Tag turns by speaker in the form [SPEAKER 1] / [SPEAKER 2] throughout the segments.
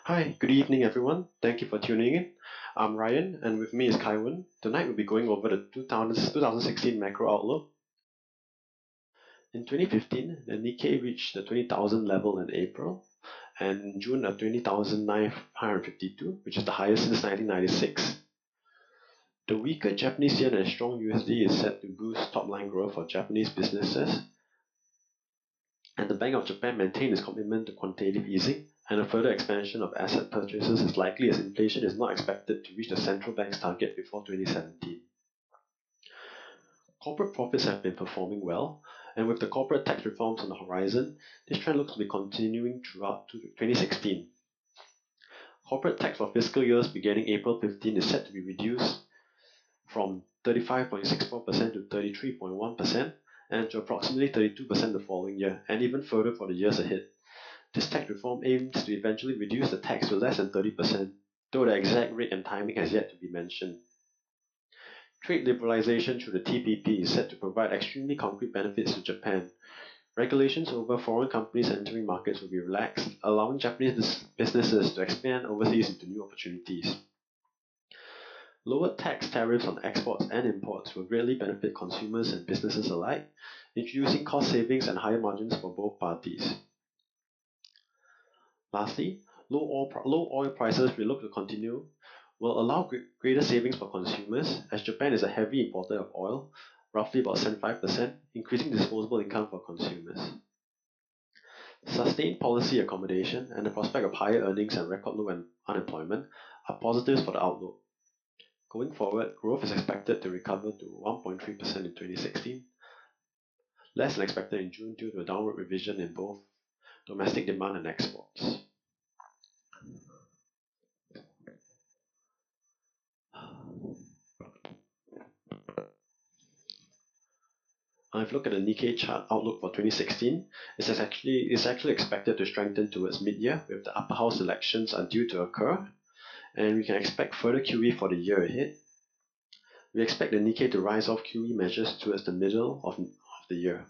[SPEAKER 1] Hi, good evening everyone. Thank you for tuning in. I'm Ryan and with me is Kaiwan. Tonight we'll be going over the 2016 macro outlook. In 2015, the Nikkei reached the 20,000 level in April and in June at 20,952, which is the highest since 1996. The weaker Japanese yen and strong USD is set to boost top-line growth for Japanese businesses, and the Bank of Japan maintained its commitment to quantitative easing, and a further expansion of asset purchases is likely as inflation is not expected to reach the central bank's target before 2017. Corporate profits have been performing well, and with the corporate tax reforms on the horizon, this trend looks to be continuing throughout 2016. Corporate tax for fiscal years beginning April 15 is set to be reduced from 35.64% to 33.1%, and to approximately 32% the following year, and even further for the years ahead. This tax reform aims to eventually reduce the tax to less than 30%, though the exact rate and timing has yet to be mentioned. Trade liberalization through the TPP is set to provide extremely concrete benefits to Japan. Regulations over foreign companies entering markets will be relaxed, allowing Japanese businesses to expand overseas into new opportunities. Lower tax tariffs on exports and imports will greatly benefit consumers and businesses alike, introducing cost savings and higher margins for both parties. Lastly, low oil prices will look to continue will allow greater savings for consumers, as Japan is a heavy importer of oil, roughly about 75%, increasing disposable income for consumers. Sustained policy accommodation and the prospect of higher earnings and record low unemployment are positives for the outlook. Going forward, growth is expected to recover to 1.3% in 2016, less than expected in June due to a downward revision in both domestic demand and exports. If you look at the Nikkei chart outlook for 2016, it's actually expected to strengthen towards mid-year, with the upper house elections are due to occur, and we can expect further QE for the year ahead. We expect the Nikkei to rise off QE measures towards the middle of the year.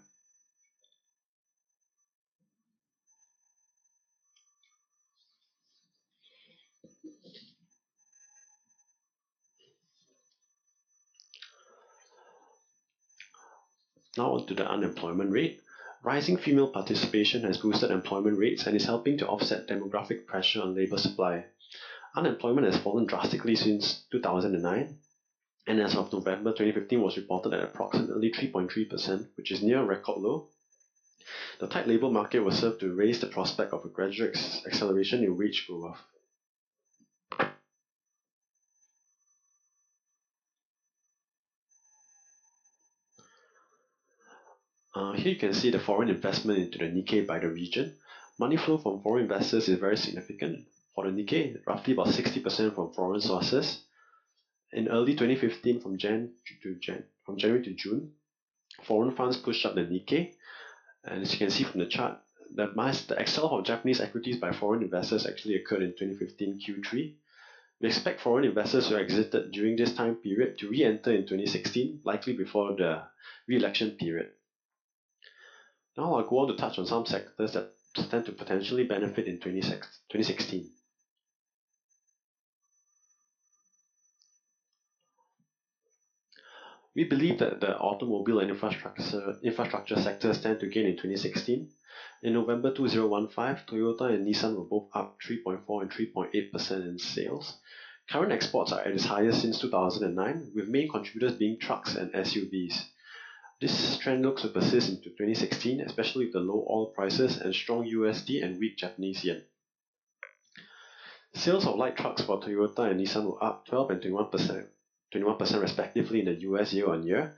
[SPEAKER 1] Now on to the unemployment rate. Rising female participation has boosted employment rates and is helping to offset demographic pressure on labor supply. Unemployment has fallen drastically since 2009, and as of November 2015 was reported at approximately 3.3%, which is near a record low. The tight labor market will serve to raise the prospect of a gradual acceleration in wage growth. Here you can see the foreign investment into the Nikkei by the region. Money flow from foreign investors is very significant. For the Nikkei, roughly about 60% from foreign sources. In early 2015, from January to June, foreign funds pushed up the Nikkei. And as you can see from the chart, the sell-off of Japanese equities by foreign investors actually occurred in 2015 Q3. We expect foreign investors who exited during this time period to re-enter in 2016, likely before the re-election period. Now I'll go on to touch on some sectors that stand to potentially benefit in 2016. We believe that the automobile and infrastructure sectors stand to gain in 2016. In November 2015, Toyota and Nissan were both up 3.4 and 3.8% in sales. Current exports are at its highest since 2009, with main contributors being trucks and SUVs. This trend looks to persist into 2016, especially with the low oil prices and strong USD and weak Japanese yen. Sales of light trucks for Toyota and Nissan were up 12 and 21% respectively in the US year-on-year.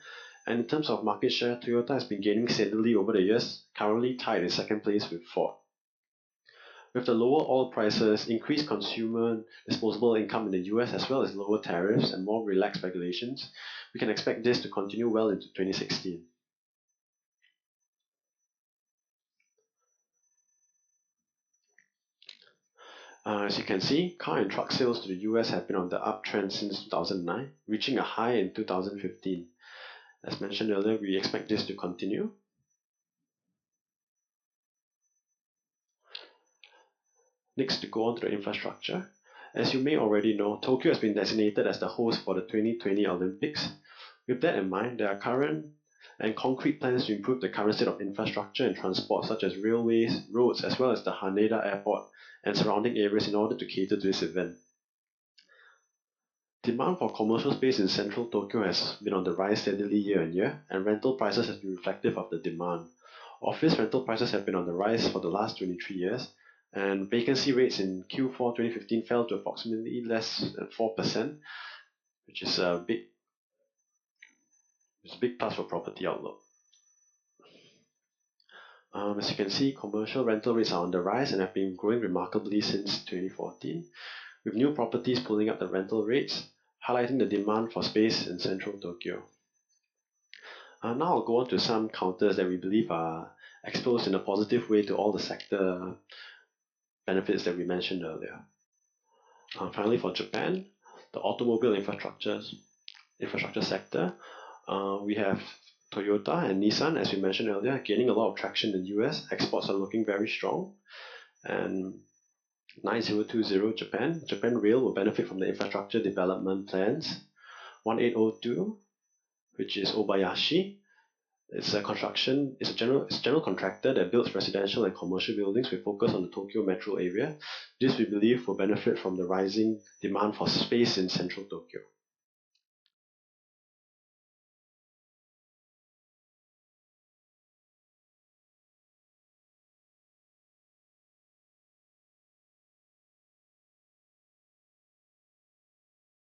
[SPEAKER 1] And in terms of market share, Toyota has been gaining steadily over the years, currently tied in second place with Ford. With the lower oil prices, increased consumer disposable income in the US, as well as lower tariffs and more relaxed regulations, we can expect this to continue well into 2016. As you can see, car and truck sales to the US have been on the uptrend since 2009, reaching a high in 2015. As mentioned earlier, we expect this to continue. Next, to go on to the infrastructure. As you may already know, Tokyo has been designated as the host for the 2020 Olympics. With that in mind, there are current and concrete plans to improve the current state of infrastructure and transport, such as railways, roads, as well as the Haneda Airport and surrounding areas in order to cater to this event. Demand for commercial space in central Tokyo has been on the rise steadily year on year, and rental prices have been reflective of the demand. Office rental prices have been on the rise for the last 23 years, and vacancy rates in Q4 2015 fell to approximately less than 4%, which is a big plus for property outlook. As you can see, commercial rental rates are on the rise and have been growing remarkably since 2014, with new properties pulling up the rental rates, highlighting the demand for space in central Tokyo. Now I'll go on to some counters that we believe are exposed in a positive way to all the sector benefits that we mentioned earlier. Finally, for Japan, the automobile infrastructure sector, we have Toyota and Nissan, as we mentioned earlier, gaining a lot of traction in the US. Exports are looking very strong. And 9020 Japan Rail will benefit from the infrastructure development plans. 1802, which is Obayashi. It's a general contractor that builds residential and commercial buildings with focus on the Tokyo metro area. This, we believe, will benefit from the rising demand for space in central Tokyo.